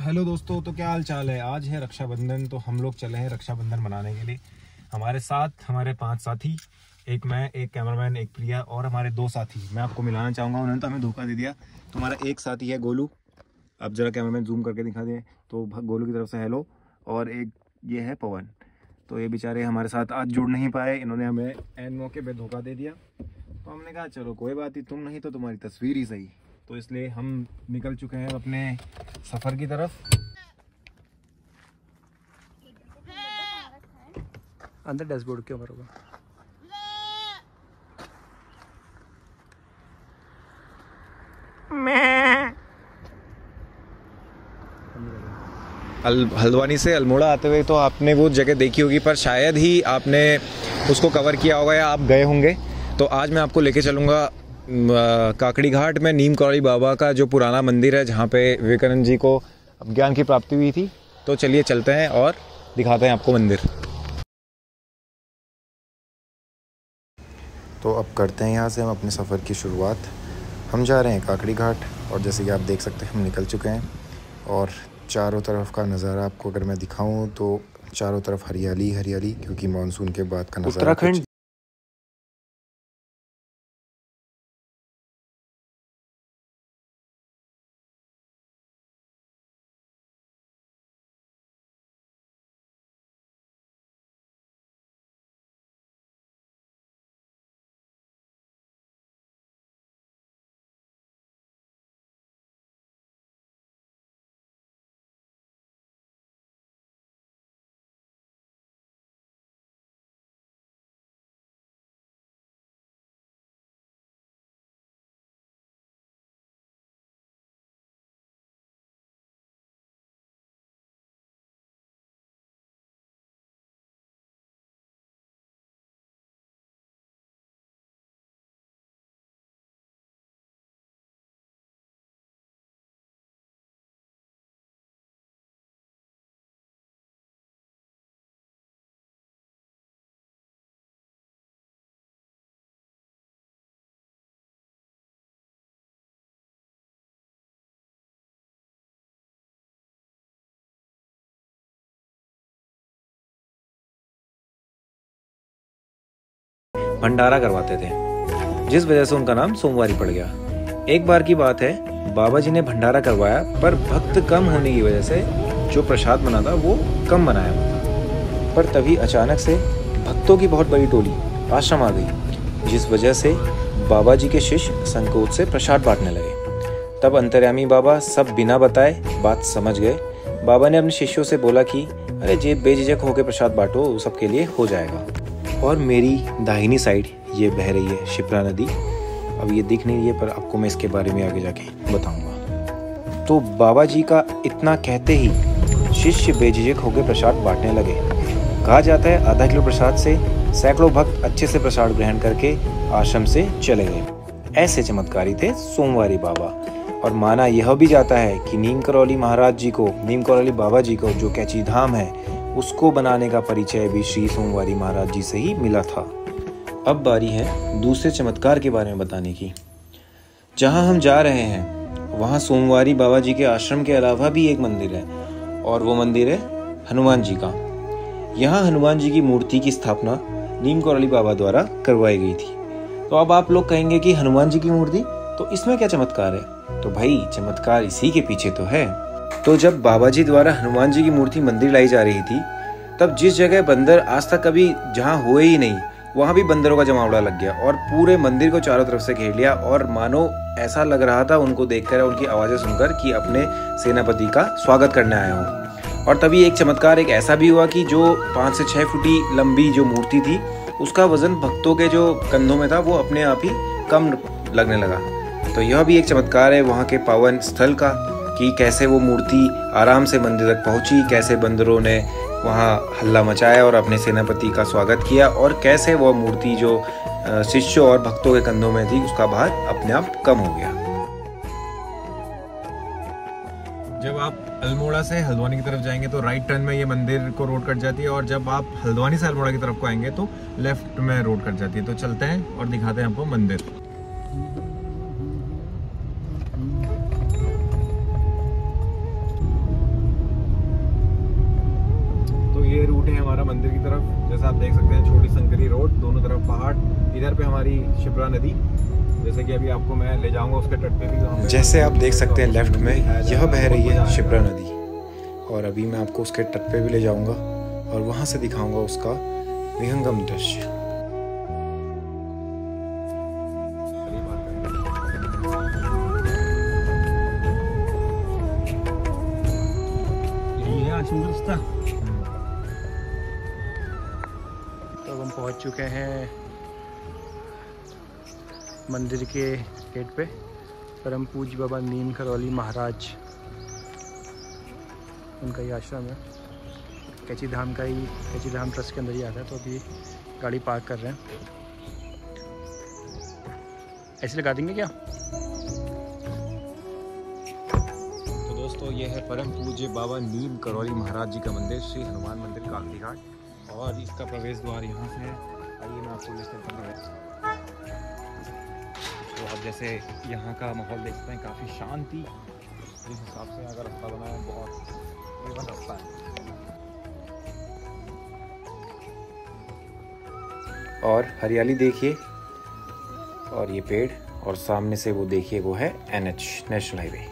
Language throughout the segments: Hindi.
हेलो दोस्तों, तो क्या हाल चाल है। आज है रक्षाबंधन, तो हम लोग चले हैं रक्षाबंधन मनाने के लिए। हमारे साथ हमारे 5 साथी, एक मैं, एक कैमरामैन, एक प्रिया और हमारे 2 साथी। मैं आपको मिलाना चाहूँगा, उन्होंने तो हमें धोखा दे दिया। तुम्हारा एक साथी है गोलू, अब जरा कैमरामैन जूम करके दिखा दें तो गोलू की तरफ से हेलो। और एक ये है पवन। तो ये बेचारे हमारे साथ आज जुड़ नहीं पाए, इन्होंने हमें एन मौके पे धोखा दे दिया। तो हमने कहा चलो कोई बात नहीं, तुम नहीं तो तुम्हारी तस्वीर ही सही। तो इसलिए हम निकल चुके हैं अपने सफ़र की तरफ। अंदर डैशबोर्ड के ऊपर होगा। हल्द्वानी से अल्मोड़ा आते हुए तो आपने वो जगह देखी होगी, पर शायद ही आपने उसको कवर किया होगा या आप गए होंगे। तो आज मैं आपको लेके चलूँगा काकड़ी घाट में नीम करौली बाबा का जो पुराना मंदिर है, जहाँ पे विवेकानंद जी को ज्ञान की प्राप्ति हुई थी। तो चलिए चलते हैं और दिखाते हैं आपको मंदिर। तो अब करते हैं यहाँ से हम अपने सफ़र की शुरुआत। हम जा रहे हैं काकड़ी घाट और जैसे कि आप देख सकते हैं हम निकल चुके हैं। और चारों तरफ का नज़ारा आपको अगर मैं दिखाऊं तो चारों तरफ हरियाली हरियाली, क्योंकि मानसून के बाद का नज़ारा उत्तराखंड भंडारा करवाते थे, जिस वजह से उनका नाम सोमवारी पड़ गया। एक बार की बात है, बाबा जी ने भंडारा करवाया, पर भक्त कम होने की वजह से जो प्रसाद बना था वो कम बनाया था। पर तभी अचानक से भक्तों की बहुत बड़ी टोली आश्रम आ गई, जिस वजह से बाबा जी के शिष्य संकोच से प्रसाद बांटने लगे। तब अंतर्यामी बाबा सब बिना बताए बात समझ गए। बाबा ने अपने शिष्यों से बोला कि अरे जे बेझिझक होकर प्रसाद बांटो, सबके लिए हो जाएगा। और मेरी दाहिनी साइड ये बह रही है शिप्रा नदी। अब ये दिख नहीं रही है, पर आपको मैं इसके बारे में आगे जाके बताऊंगा। तो बाबा जी का इतना कहते ही शिष्य बेझिझक होकर प्रसाद बांटने लगे। कहा जाता है आधा किलो प्रसाद से सैकड़ों भक्त अच्छे से प्रसाद ग्रहण करके आश्रम से चले गए। ऐसे चमत्कारी थे सोमवारी बाबा। और माना यह भी जाता है कि नीम करौली बाबा जी को जो कैची धाम है, उसको बनाने का परिचय भी श्री सोमवारी महाराज जी से ही मिला था। अब बारी है दूसरे चमत्कार के बारे में बताने की। जहां हम जा रहे हैं वहां सोमवारी बाबा जी के आश्रम के अलावा भी एक मंदिर है, और वो मंदिर है हनुमान जी का। यहाँ हनुमान जी की मूर्ति की स्थापना नीम करौली बाबा द्वारा करवाई गई थी। तो अब आप लोग कहेंगे कि हनुमान जी की मूर्ति, तो इसमें क्या चमत्कार है? तो भाई चमत्कार इसी के पीछे तो है। तो जब बाबा जी द्वारा हनुमान जी की मूर्ति मंदिर लाई जा रही थी, तब जिस जगह बंदर आज तक कभी जहां हुए ही नहीं, वहां भी बंदरों का जमावड़ा लग गया और पूरे मंदिर को चारों तरफ से घेर लिया। और मानो ऐसा लग रहा था उनको देखकर, उनकी आवाजें सुनकर, कि अपने सेनापति का स्वागत करने आए हों। और तभी एक चमत्कार एक ऐसा भी हुआ कि जो 5 से 6 फुटी लंबी जो मूर्ति थी, उसका वजन भक्तों के जो कंधों में था वो अपने आप ही कम लगने लगा। तो यह भी एक चमत्कार है वहाँ के पावन स्थल का, कि कैसे वो मूर्ति आराम से मंदिर तक पहुंची, कैसे बंदरों ने वहाँ हल्ला मचाया और अपने सेनापति का स्वागत किया, और कैसे वो मूर्ति जो शिष्यों और भक्तों के कंधों में थी, उसका भार अपने आप कम हो गया। जब आप अल्मोड़ा से हल्द्वानी की तरफ जाएंगे तो राइट टर्न में ये मंदिर को रोड कट जाती है, और जब आप हल्द्वानी से अल्मोड़ा की तरफ को आएंगे तो लेफ्ट में रोड कट जाती है। तो चलते हैं और दिखाते हैं आपको मंदिर। हमारा मंदिर की तरफ। जैसा आप देख सकते हैं छोटी संकरी रोड, दोनों तरफ पहाड़, इधर पे हमारी शिप्रा नदी। जैसे कि अभी आपको मैं ले जाऊंगा उसके तट पे भी। जैसे आप देख सकते हैं लेफ्ट में यह बह रही है शिप्रा नदी, और अभी मैं आपको उसके तट पे भी ले जाऊंगा और वहां से दिखाऊंगा उसका विहंगम दृश्य। तो हम पहुंच चुके हैं मंदिर के गेट पे। परम पूज्य बाबा नीम करौली महाराज, उनका ही आश्रम है। कैची धाम का ही, कैची धाम ट्रस्ट के अंदर ही आता है। तो अभी गाड़ी पार्क कर रहे हैं। ऐसे लगा देंगे क्या? तो दोस्तों ये है परम पूज्य बाबा नीम करौली महाराज जी का मंदिर, श्री हनुमान मंदिर काकड़ी घाट, और इसका प्रवेश द्वार यहाँ से है। आइए मैं आपको ले चलता हूँ। तो आप जैसे यहाँ का माहौल देख सकते हैं, काफ़ी शांति। जिस हिसाब से अगर रास्ता बना है, बहुत जीवन रास्ता है। और हरियाली देखिए, और ये पेड़, और सामने से वो देखिए वो है NH, नेशनल हाईवे।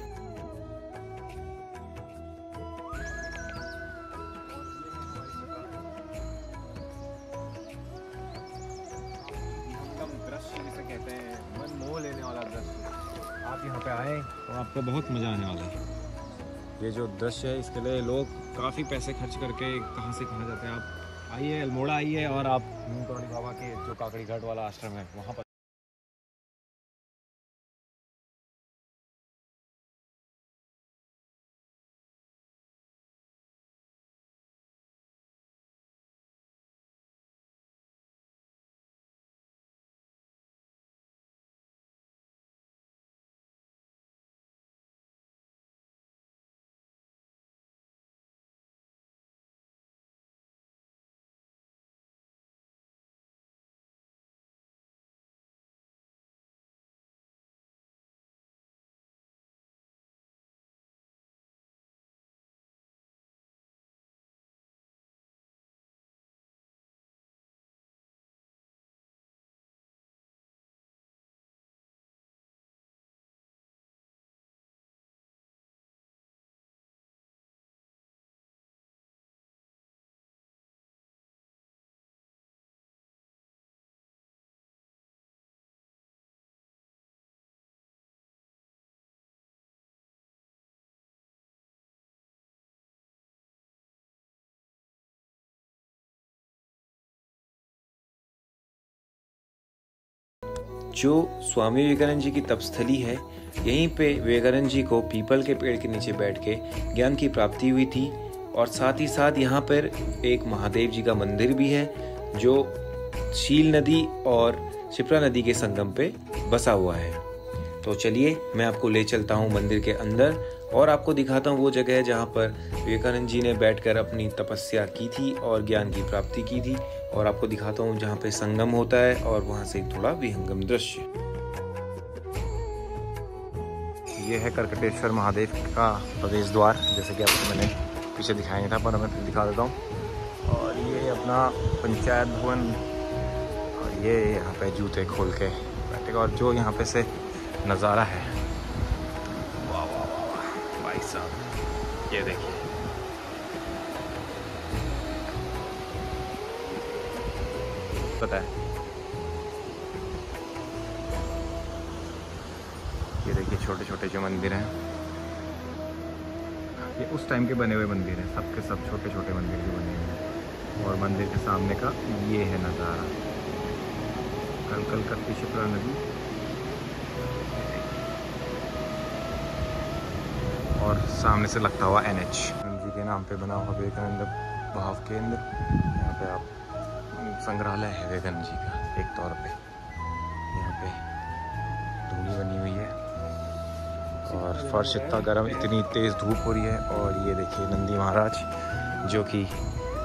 दृश्य जिसे कहते हैं, मन मोह लेने वाला दृश्य। आप यहाँ पे आए तो आपको बहुत मज़ा आने वाला है। ये जो दृश्य है, इसके लिए लोग काफ़ी पैसे खर्च करके कहाँ से कहाँ जाते हैं। आप आइए, अल्मोड़ा आइए, और आप नीम करौली बाबा के जो काकड़ी घाट वाला आश्रम है वहाँ पर। जो स्वामी विवेकानंद जी की तपस्थली है, यहीं पे विवेकानंद जी को पीपल के पेड़ के नीचे बैठ के ज्ञान की प्राप्ति हुई थी। और साथ ही साथ यहाँ पर एक महादेव जी का मंदिर भी है, जो शील नदी और शिप्रा नदी के संगम पे बसा हुआ है। तो चलिए मैं आपको ले चलता हूँ मंदिर के अंदर, और आपको दिखाता हूँ वो जगह जहाँ पर विवेकानंद जी ने बैठकर अपनी तपस्या की थी और ज्ञान की प्राप्ति की थी। और आपको दिखाता हूँ जहाँ पे संगम होता है, और वहाँ से थोड़ा विहंगम दृश्य। ये है करकटेश्वर महादेव का प्रवेश द्वार, जैसे कि आपको मैंने पीछे दिखाया था, पर मैं फिर दिखा देता हूँ। और ये अपना पंचायत भवन, और ये यहाँ पे जूते खोल के बैठेगा। और जो यहाँ पे से नज़ारा है, वाह वाह वाह भाई साहब, ये देखिए। पता है, ये देखिए छोटे छोटे जो मंदिर हैं, ये उस टाइम के बने हुए मंदिर हैं, सबके सब छोटे छोटे मंदिर जो बने हुए हैं। और मंदिर के सामने का ये है नज़ारा, कल कल करती शिप्रा नदी, और सामने से लगता हुआ NH जी के नाम पे बना हुआ विवेकानंद भाव केंद्र। यहाँ पे आप संग्रहालय है विवेकानंद जी का एक तौर पे। यहाँ पे धूनी बनी हुई है, और फर्श इतना गर्म, इतनी तेज़ धूप हो रही है। और ये देखिए नंदी महाराज, जो कि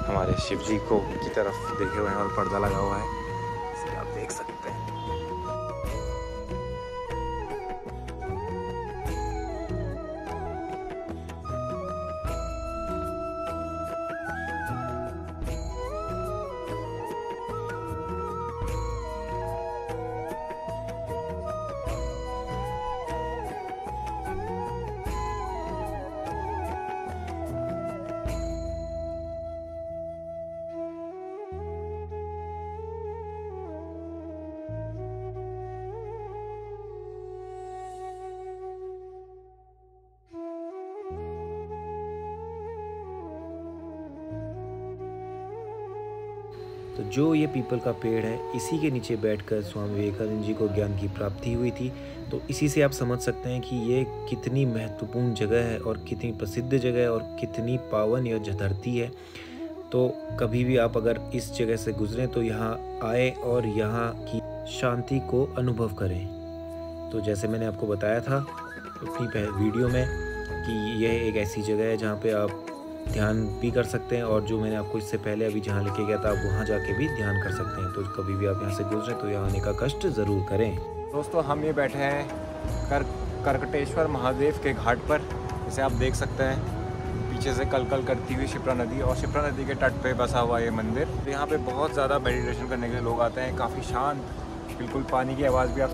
हमारे शिव जी को की तरफ देखे हुए हैं, और पर्दा लगा हुआ है, इसे आप देख सकते हैं। तो जो ये पीपल का पेड़ है, इसी के नीचे बैठकर स्वामी विवेकानंद जी को ज्ञान की प्राप्ति हुई थी। तो इसी से आप समझ सकते हैं कि ये कितनी महत्वपूर्ण जगह है और कितनी प्रसिद्ध जगह है और कितनी पावन यह धरती है। तो कभी भी आप अगर इस जगह से गुजरें तो यहाँ आए और यहाँ की शांति को अनुभव करें। तो जैसे मैंने आपको बताया था अपनी वीडियो में कि यह एक ऐसी जगह है जहाँ पे आप ध्यान भी कर सकते हैं, और जो मैंने आपको इससे पहले अभी जहाँ लेके गया था आप वहाँ जाके भी ध्यान कर सकते हैं। तो कभी भी आप यहाँ से गुजरें तो यहाँ आने का कष्ट ज़रूर करें। दोस्तों हम ये बैठे हैं करकटेश्वर महादेव के घाट पर। जैसे आप देख सकते हैं पीछे से कलकल करती हुई शिप्रा नदी, और शिप्रा नदी के तट पे बसा हुआ ये मंदिर। यहाँ पे बहुत ज़्यादा मेडिटेशन करने के लिए लोग आते हैं। काफ़ी शांत, बिल्कुल पानी की आवाज़ भी आप